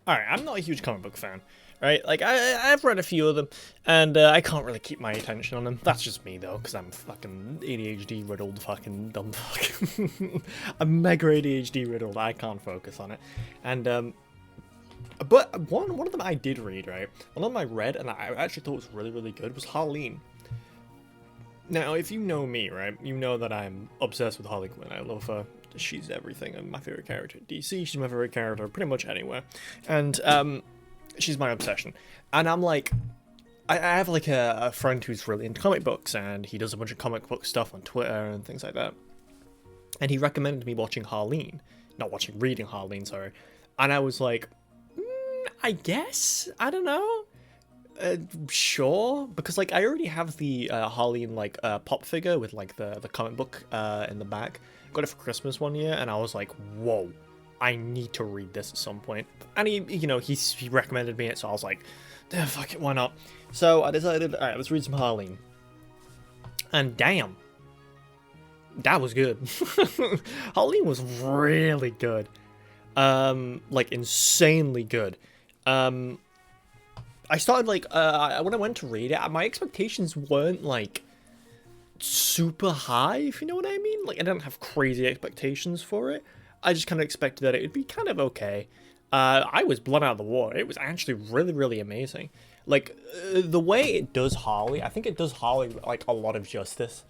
Alright, I'm not a huge comic book fan, right? Like, I've read a few of them, and I can't really keep my attention on them. That's just me, though, because I'm fucking ADHD-riddled fucking dumb fuck. I'm mega ADHD-riddled, I can't focus on it. And, but one of them I did read, right? One of them I read, and I actually thought was really, really good, was Harleen. Now, if you know me, right, you know that I'm obsessed with Harley Quinn. I love her. She's everything. I'm my favorite character at DC. She's my favorite character pretty much anywhere. And she's my obsession. And I'm like, I have like a friend who's really into comic books, and he does a bunch of comic book stuff on Twitter and things like that. And he recommended me watching Harleen. Reading Harleen, sorry. And I was like, I guess? I don't know. Sure, because like I already have the Harleen like pop figure with like the comic book in the back. Got it for Christmas one year, and I was like, whoa, I need to read this at some point. And he recommended me it, so I was like, fuck it, why not? So I decided, all right, let's read some Harleen. And damn, that was good. Harleen was really good, like insanely good. I started like when I went to read it, my expectations weren't like super high, if you know what I mean. Like I didn't have crazy expectations for it. I just kind of expected that it would be kind of okay. I was blown out of the water. It was actually really, really amazing. Like the way it does Harley, I think it does Harley like a lot of justice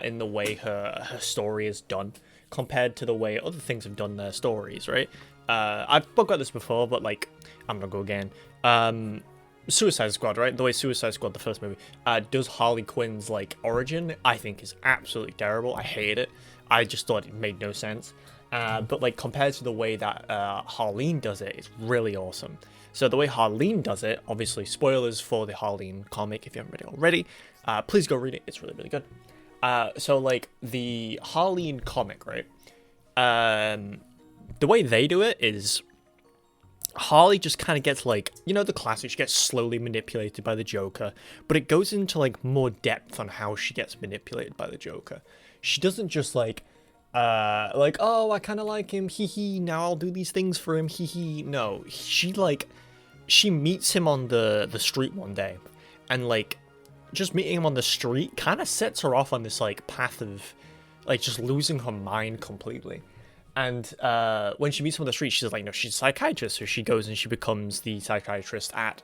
in the way her story is done compared to the way other things have done their stories, right? I've spoken about this before, but like I'm gonna go again. Suicide Squad, right? The way Suicide Squad, the first movie, does Harley Quinn's like origin, I think is absolutely terrible. I hate it. I just thought it made no sense. But like compared to the way that Harleen does it, it's really awesome. So the way Harleen does it, obviously spoilers for the Harleen comic if you haven't read it already. Please go read it. It's really, really good. So like the Harleen comic, right? The way they do it is Harley just kind of gets like, you know, the classic, she gets slowly manipulated by the Joker, but it goes into like more depth on how she gets manipulated by the Joker. She doesn't just like, oh, I kind of like him, hee hee, now I'll do these things for him, hee hee. No, she meets him on the street one day, and like, just meeting him on the street kind of sets her off on this like path of like just losing her mind completely. And when she meets him on the street, she's like, no, she's a psychiatrist. So she goes and she becomes the psychiatrist at,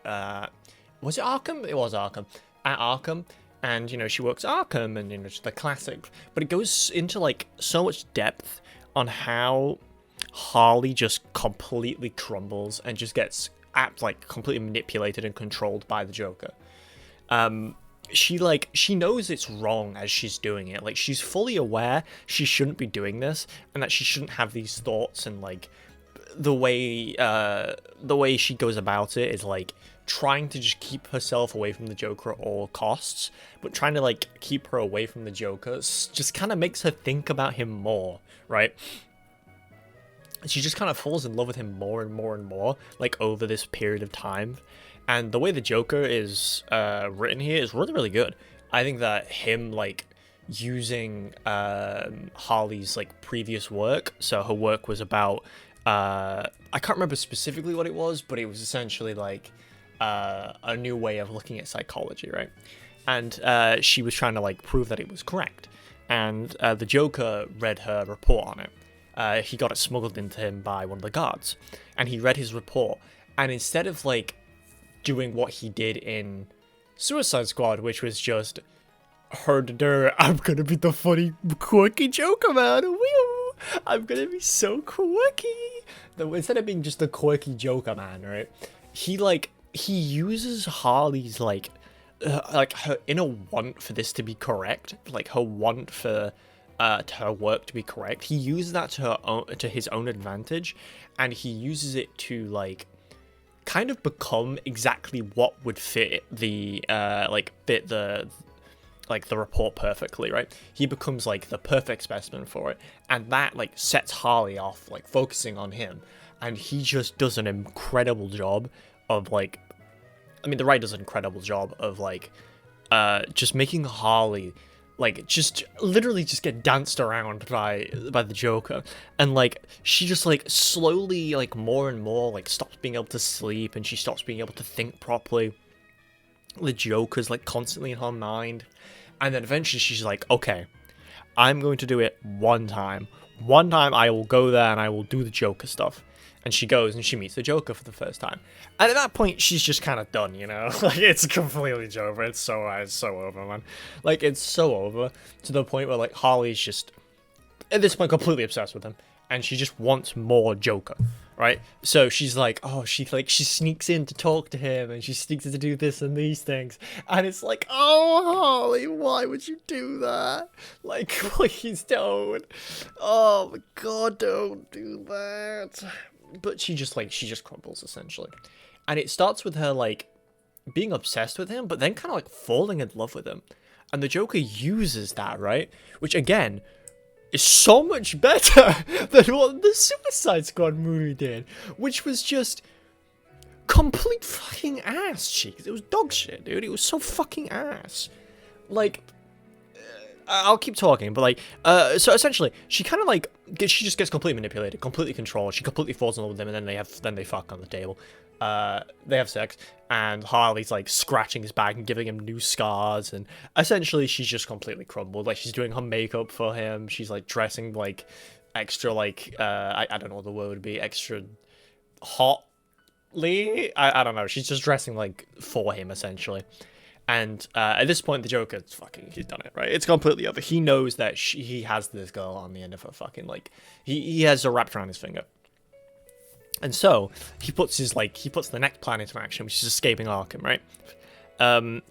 was it Arkham? It was Arkham. At Arkham. And, you know, she works at Arkham and, you know, just the classic. But it goes into, like, so much depth on how Harley just completely crumbles and just gets, like, completely manipulated and controlled by the Joker. She knows it's wrong as she's doing it. Like, she's fully aware she shouldn't be doing this, and that she shouldn't have these thoughts, and like the way she goes about it is like trying to just keep herself away from the Joker at all costs, but trying to like keep her away from the Joker just kind of makes her think about him more, right? She just kind of falls in love with him more and more and more, like over this period of time. And the way the Joker is written here is really, really good. I think that him, like, using Harley's, like, previous work, so her work was about, I can't remember specifically what it was, but it was essentially, like, a new way of looking at psychology, right? And she was trying to, like, prove that it was correct. And the Joker read her report on it. He got it smuggled into him by one of the guards. And he read his report. And instead of, like, doing what he did in Suicide Squad, which was just I'm gonna be the funny, quirky Joker, man. Woo! I'm gonna be so quirky. Instead of being just the quirky Joker, man, right? He uses Harley's like her inner want for this to be correct, like her want for to her work to be correct. He uses that to his own advantage, and he uses it to like kind of become exactly what would fit the report perfectly, right? He becomes like the perfect specimen for it, and that like sets Harley off, like focusing on him, and he just does an incredible job of like, I mean, the writer does an incredible job of like just making Harley like just literally just get danced around by the Joker, and like she just like slowly like more and more like stops being able to sleep, and she stops being able to think properly. The Joker's like constantly in her mind, and then eventually she's like, okay, I'm going to do it one time. One time I will go there and I will do the Joker stuff. And she goes and she meets the Joker for the first time. And at that point, she's just kind of done, you know? Like, it's completely over. It's so over, man. Like, it's so over to the point where, like, Harley's just, at this point, completely obsessed with him. And she just wants more Joker, right? So she's like, oh, she sneaks in to talk to him, and she sneaks in to do this and these things. And it's like, oh, Harley, why would you do that? Like, please don't. Oh, my God, don't do that. But she just crumbles, essentially. And it starts with her, like, being obsessed with him, but then kind of, like, falling in love with him. And the Joker uses that, right? Which, again, is so much better than what the Suicide Squad movie did. Which was just complete fucking ass cheeks. It was dog shit, dude. It was so fucking ass. Like, I'll keep talking, but like, so essentially, she kind of like, she just gets completely manipulated, completely controlled. She completely falls in love with him, and then they fuck on the table. They have sex, and Harley's like scratching his back and giving him new scars, and essentially she's just completely crumbled. Like, she's doing her makeup for him. She's like dressing like extra, like, I don't know what the word would be, extra hotly. I don't know. She's just dressing like for him, essentially. And at this point, the Joker's he's done it, right? It's completely over. He knows that he has this girl on the end of her fucking, like, he has her wrapped around his finger. And so, he puts the next plan into action, which is escaping Arkham, right? A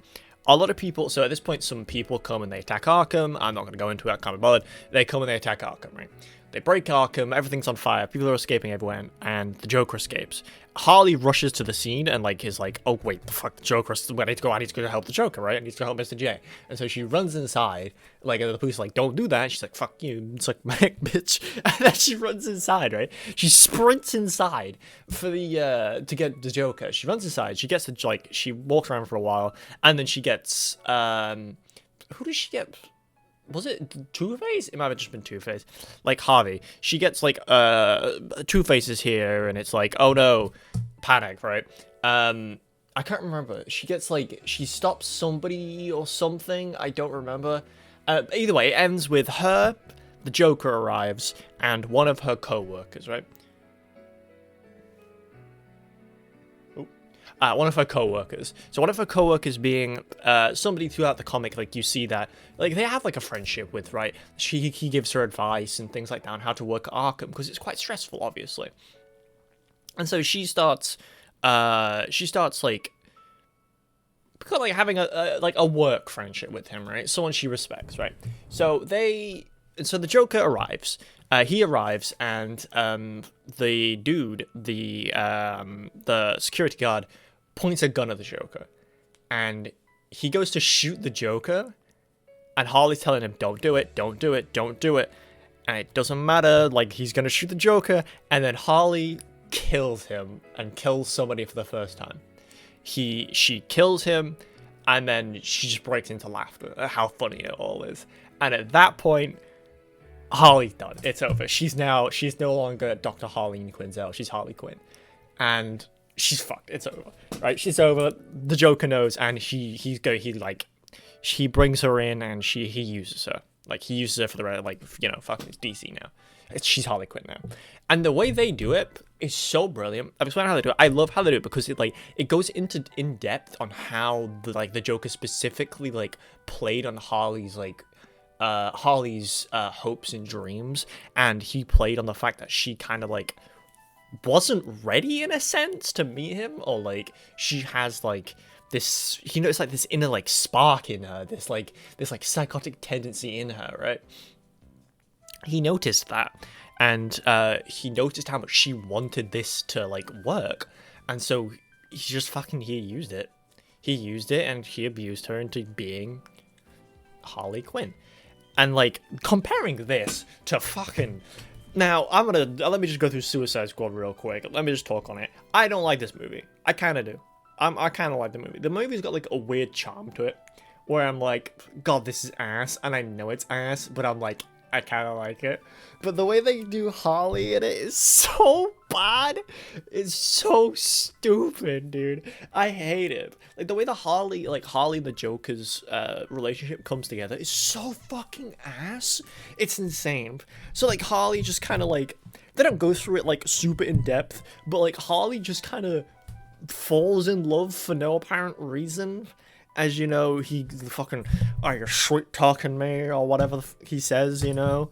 lot of people, so at this point, some people come and they attack Arkham. I'm not going to go into it, I can't be bothered. They come and they attack Arkham, right? They break Arkham, everything's on fire, people are escaping everywhere, and the Joker escapes. Harley rushes to the scene and, like, is like, oh, wait, the fuck, the Joker, I need to go help the Joker, right? I need to go help Mr. J. And so she runs inside, like, and the police are like, don't do that. And she's like, fuck you, it's like, bitch. And then she runs inside, right? She sprints inside for the, to get the Joker. She runs inside, she gets the, like, she walks around for a while, and then she gets, who does she get? Was it Two-Face? It might have just been Two-Face. Like, Harvey. She gets, like, Two-Faces here, and it's like, oh no, panic, right? I can't remember. She gets, like, she stops somebody or something. I don't remember. Either way, it ends with her, the Joker arrives, and one of her co-workers, right? One of her co-workers. So one of her co-workers being somebody throughout the comic, like, you see that, like, they have, like, a friendship with, right? He gives her advice and things like that on how to work at Arkham, because it's quite stressful, obviously. And so she starts, like having a work friendship with him, right? Someone she respects, right? So the Joker arrives. He arrives, and the dude, the security guard, points a gun at the Joker, and he goes to shoot the Joker, and Harley's telling him, don't do it, don't do it, don't do it, and it doesn't matter, like, he's gonna shoot the Joker, and then Harley kills him, and kills somebody for the first time. She kills him, and then she just breaks into laughter at how funny it all is, and at that point, Harley's done. It's over. She's no longer Dr. Harleen Quinzel. She's Harley Quinn. And she's fucked. It's over. Right? She's over. The Joker knows, and he brings her in, and he uses her. Like, he uses her for the, like, you know, fucking, it's DC now. She's Harley Quinn now. And the way they do it is so brilliant. I've explained how they do it. I love how they do it, because it goes in depth on how the Joker specifically, like, played on Harley's hopes and dreams, and he played on the fact that she kind of, like, wasn't ready in a sense to meet him, or, like, she has, like, this, you know, it's like this inner, like, spark in her, this psychotic tendency in her, right? He noticed that, and he noticed how much she wanted this to, like, work, and so he used it, and he abused her into being Harley Quinn. And, like, comparing this to fucking... Now, let me just go through Suicide Squad real quick. Let me just talk on it. I don't like this movie. I kind of do. I kind of like the movie. The movie's got, like, a weird charm to it, where I'm like, God, this is ass, and I know it's ass, but I'm like, I kind of like it. But the way they do Harley in it is so bad. It's so stupid, dude. I hate it. Like, the way the Harley and the Joker's relationship comes together is so fucking ass. It's insane. So, like, Harley just kind of, like, they don't go through it, like, super in-depth, but, like, Harley just kind of falls in love for no apparent reason. As you know, he fucking, oh, you're sweet talking me, or whatever he says, you know.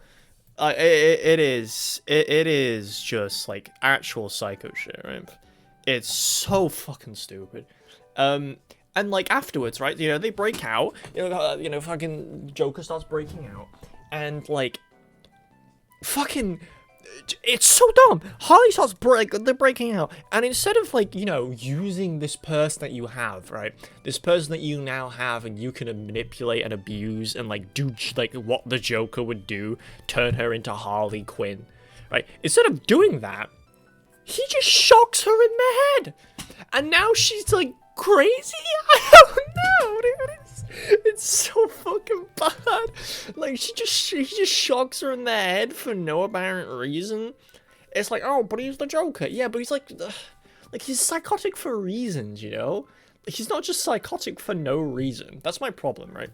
It is just like actual psycho shit, right? It's so fucking stupid. And like afterwards, right? You know, they break out. You know, fucking Joker starts breaking out, and like, fucking. It's so dumb. Harley starts they're breaking out, and instead of like, you know, using this person that you have, right, this person that you now have, and you can manipulate and abuse and like do like what the Joker would do, turn her into Harley Quinn, right? Instead of doing that, he just shocks her in the head, and now she's like crazy. I don't know, dude. It's so fucking bad. Like, he just shocks her in the head for no apparent reason. It's like, oh, but he's the Joker. Yeah, but he's like he's psychotic for reasons, you know? He's not just psychotic for no reason. That's my problem, right?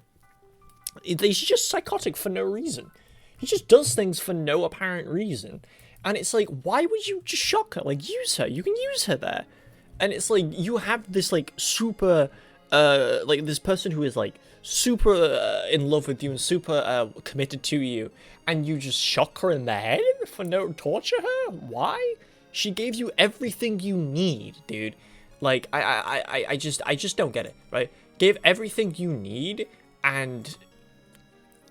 He's just psychotic for no reason. He just does things for no apparent reason. And it's like, why would you just shock her? Like, use her. You can use her there. And it's like, you have this, like, super... like this person who is like super in love with you and super committed to you, and you just shock her in the head for no torture her? Why? She gave you everything you need, dude. Like, I just don't get it, right? Gave everything you need, and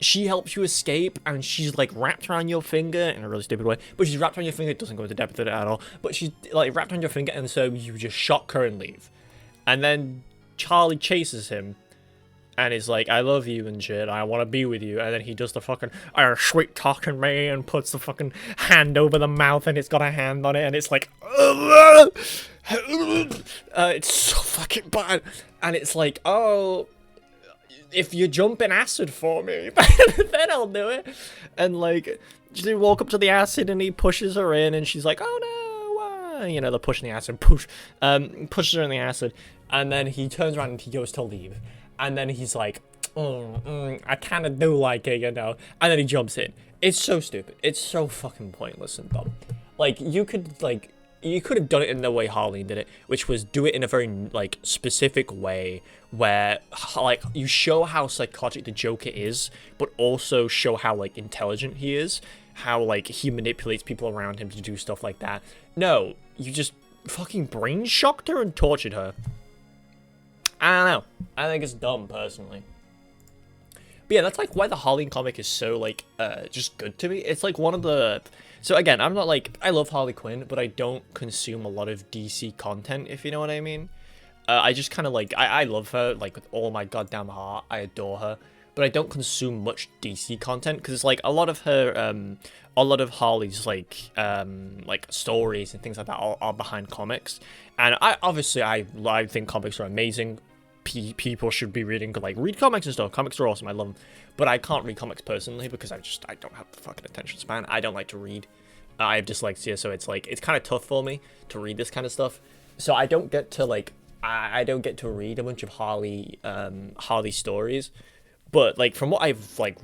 she helps you escape, and she's like wrapped around your finger in a really stupid way, but she's wrapped around your finger. It doesn't go into depth with it at all, but she's like wrapped around your finger, and so you just shock her and leave. And then Charlie chases him and is like, I love you and shit, I want to be with you, and then he does the fucking sweet talking me and puts the fucking hand over the mouth, and it's got a hand on it, and it's like it's so fucking bad. And it's like, oh, if you jump in acid for me, then I'll do it. And like, they walk up to the acid and he pushes her in, and she's like, oh no, you know, they're pushing the acid, pushes her in the acid. And then he turns around and he goes to leave. And then he's like, I kind of do like it, you know. And then he jumps in. It's so stupid. It's so fucking pointless and dumb. Like, you could have done it in the way Harleen did it, which was do it in a very, like, specific way where, like, you show how psychotic the Joker is, but also show how, like, intelligent he is. How, like, he manipulates people around him to do stuff like that. No, you just fucking brain shocked her and tortured her. I don't know. I think it's dumb, personally. But yeah, that's, like, why the Harleen comic is so, like, just good to me. It's, like, one of the... So, again, I'm not, like... I love Harley Quinn, but I don't consume a lot of DC content, if you know what I mean. I just kind of, like... I love her, like, with all my goddamn heart. I adore her. But I don't consume much DC content, because it's, like, a lot of her... a lot of Harley's, like, stories and things like that are behind comics. And I think comics are amazing. People should be reading, like, read comics and stuff. Comics are awesome. I love them. But I can't read comics personally because I don't have the fucking attention span. I don't like to read. I have dyslexia, so it's, like, it's kind of tough for me to read this kind of stuff. So I don't get to, like, I don't get to read a bunch of Harley stories. But, like, from what I've, like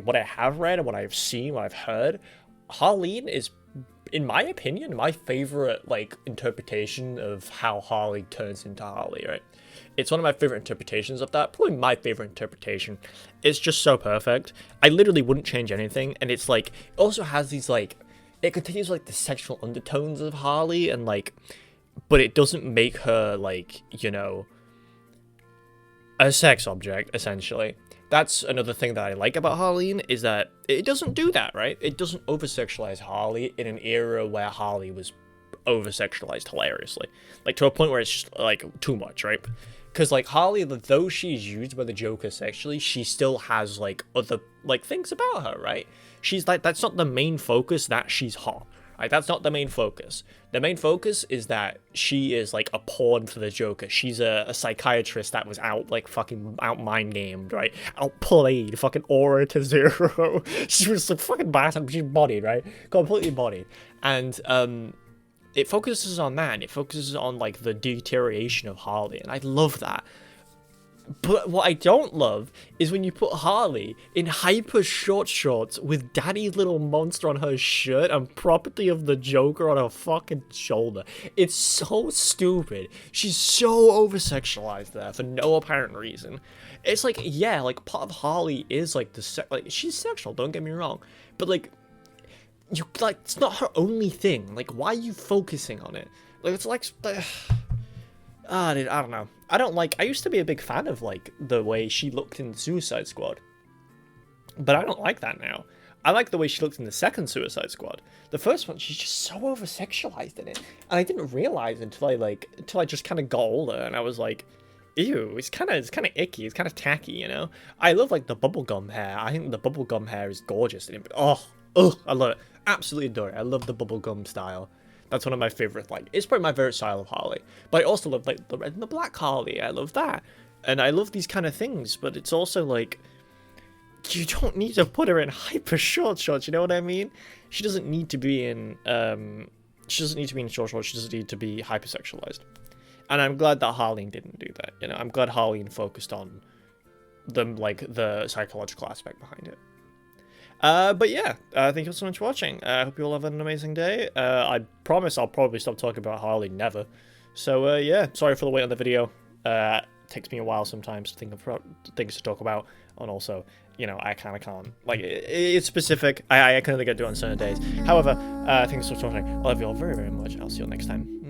what I have read and what I've seen, what I've heard, Harleen is, in my opinion, my favorite, like, interpretation of how Harley turns into Harley, right? It's one of my favorite interpretations of that. Probably my favorite interpretation. It's just so perfect. I literally wouldn't change anything. And it's, like, it also has these, like, it continues, like, the sexual undertones of Harley, and, like, but it doesn't make her, like, you know, a sex object, essentially. That's another thing that I like about Harleen, is that it doesn't do that, right? It doesn't over-sexualize Harley in an era where Harley was over-sexualized hilariously. Like, to a point where it's just, like, too much, right? Because, like, Harley, though she's used by the Joker sexually, she still has, like, other, like, things about her, right? She's, like, that's not the main focus, that she's hot. Like, that's not the main focus. The main focus is that she is, like, a pawn for the Joker. She's a psychiatrist that was out, like, fucking out mind-gamed, right? Outplayed, fucking aura to 0. She was, like, fucking bad. She's bodied, right? Completely bodied. And, it focuses on that, and it focuses on, like, the deterioration of Harley, and I love that. But what I don't love is when you put Harley in hyper short shorts with Daddy's little monster on her shirt and property of the Joker on her fucking shoulder. It's so stupid. She's so over-sexualized there for no apparent reason. It's like, yeah, like, part of Harley is, like, like, she's sexual, don't get me wrong. But, like, it's not her only thing. Like, why are you focusing on it? Like, it's like... dude, I don't know. I used to be a big fan of, like, the way she looked in Suicide Squad. But I don't like that now. I like the way she looked in the second Suicide Squad. The first one, she's just so over-sexualized in it. And I didn't realize until I just kind of got older, and I was like, ew, it's kind of icky, it's kind of tacky, you know? I love, like, the bubblegum hair. I think the bubblegum hair is gorgeous in it, but I love it. Absolutely adore it. I love the bubblegum style. That's one of my favorite, like, it's probably my favorite style of Harley. But I also love, like, the red and the black Harley. I love that. And I love these kind of things, but it's also, like, you don't need to put her in hyper short shorts, you know what I mean? She doesn't need to be in, short shorts, she doesn't need to be hypersexualized. And I'm glad that Harleen didn't do that, you know? I'm glad Harleen focused on the psychological aspect behind it. But yeah, thank you so much for watching. I hope you all have an amazing day. I promise I'll probably stop talking about Harley never. So, yeah, sorry for the wait on the video. It takes me a while sometimes to think of things to talk about. And also, you know, I kind of can't. Like, it's specific. I can only get to it on certain days. However, thank you so much for watching. I love you all very, very much. I'll see you all next time.